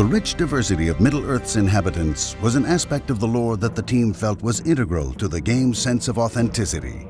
The rich diversity of Middle-earth's inhabitants was an aspect of the lore that the team felt was integral to the game's sense of authenticity.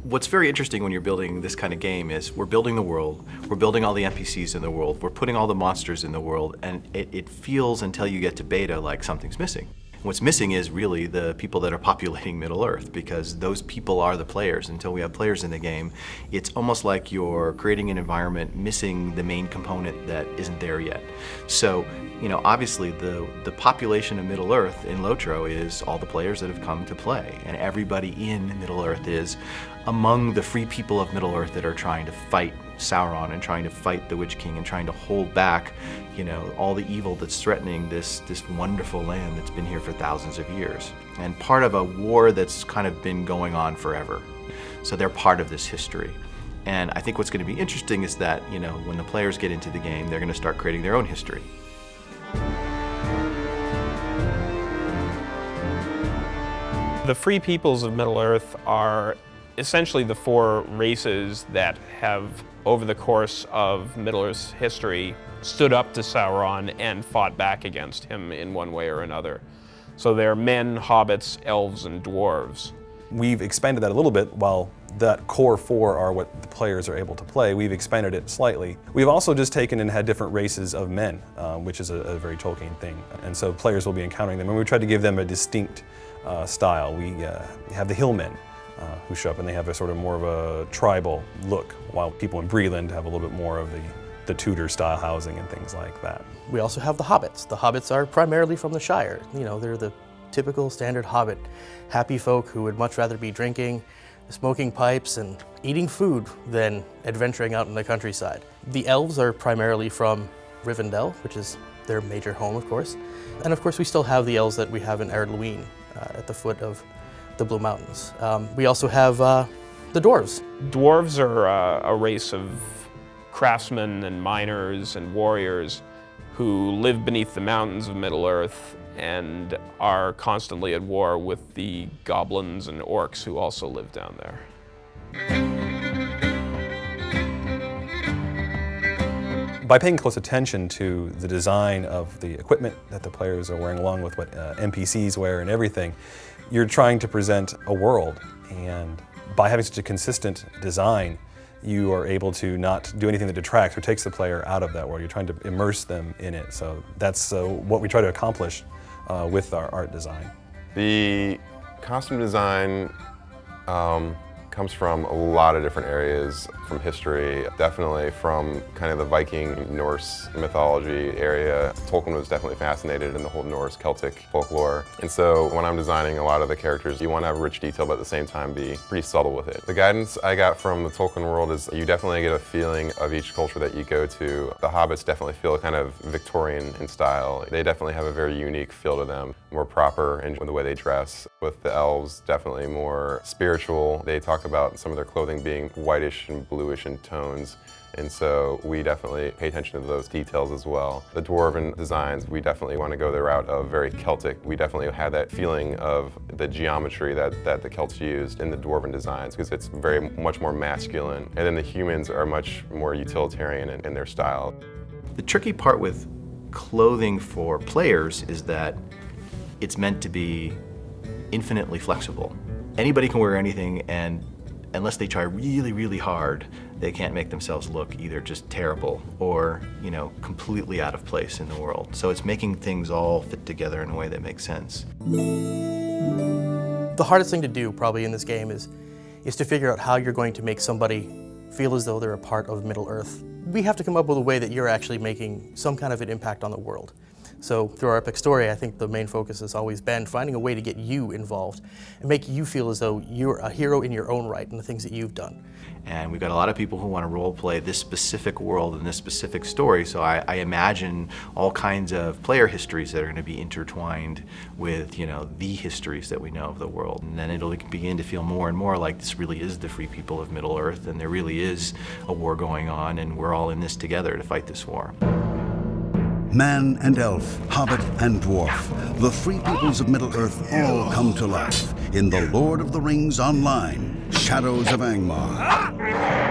What's very interesting when you're building this kind of game is we're building the world, we're building all the NPCs in the world, we're putting all the monsters in the world, and it feels until you get to beta like something's missing. What's missing is really the people that are populating Middle-earth, because those people are the players. Until we have players in the game, it's almost like you're creating an environment missing the main component that isn't there yet. So, you know, obviously the population of Middle-earth in LOTRO is all the players that have come to play, and everybody in Middle-earth is among the free people of Middle-earth that are trying to fight Sauron and trying to fight the Witch King and trying to hold back, you know, all the evil that's threatening this wonderful land that's been here for thousands of years. And part of a war that's kind of been going on forever. So they're part of this history. And I think what's going to be interesting is that, you know, when the players get into the game, they're going to start creating their own history. The free peoples of Middle-earth are essentially the four races that have, over the course of Middle-earth's history, stood up to Sauron and fought back against him in one way or another. So they're men, hobbits, elves, and dwarves. We've expanded that a little bit. While that core four are what the players are able to play, we've expanded it slightly. We've also just taken and had different races of men, which is a very Tolkien thing. And so players will be encountering them, and we tried to give them a distinct style. We have the hillmen, who show up, and they have a sort of more of a tribal look, while people in Breland have a little bit more of the Tudor style housing and things like that. We also have the hobbits. The hobbits are primarily from the Shire. You know, they're the typical standard hobbit, happy folk who would much rather be drinking, smoking pipes, and eating food than adventuring out in the countryside. The elves are primarily from Rivendell, which is their major home, of course. And of course, we still have the elves that we have in Ardluin, at the foot of the Blue Mountains. We also have the dwarves. Dwarves are a race of craftsmen and miners and warriors who live beneath the mountains of Middle-earth and are constantly at war with the goblins and orcs who also live down there. By paying close attention to the design of the equipment that the players are wearing, along with what NPCs wear and everything, you're trying to present a world, and by having such a consistent design, you are able to not do anything that detracts or takes the player out of that world. You're trying to immerse them in it. So that's what we try to accomplish with our art design. The costume design comes from a lot of different areas from history, definitely from kind of the Viking, Norse mythology area. Tolkien was definitely fascinated in the whole Norse Celtic folklore. And so when I'm designing a lot of the characters, you want to have rich detail but at the same time be pretty subtle with it. The guidance I got from the Tolkien world is you definitely get a feeling of each culture that you go to. The hobbits definitely feel kind of Victorian in style. They definitely have a very unique feel to them, more proper in the way they dress. With the elves, definitely more spiritual. They talk about some of their clothing being whitish and bluish in tones, and so we definitely pay attention to those details as well. The dwarven designs, we definitely want to go the route of very Celtic. We definitely had that feeling of the geometry that the Celts used in the dwarven designs, because it's very much more masculine, and then the humans are much more utilitarian in their style. The tricky part with clothing for players is that it's meant to be infinitely flexible. Anybody can wear anything, and unless they try really, really hard, they can't make themselves look either just terrible or, you know, completely out of place in the world. So it's making things all fit together in a way that makes sense. The hardest thing to do probably in this game is to figure out how you're going to make somebody feel as though they're a part of Middle-earth. We have to come up with a way that you're actually making some kind of an impact on the world. So through our epic story, I think the main focus has always been finding a way to get you involved and make you feel as though you're a hero in your own right in the things that you've done. And we've got a lot of people who want to role play this specific world and this specific story, so I imagine all kinds of player histories that are going to be intertwined with, you know, the histories that we know of the world. And then it'll begin to feel more and more like this really is the free people of Middle-earth, and there really is a war going on, and we're all in this together to fight this war. Man and elf, hobbit and dwarf, the free peoples of Middle-earth all come to life in the Lord of the Rings Online, Shadows of Angmar.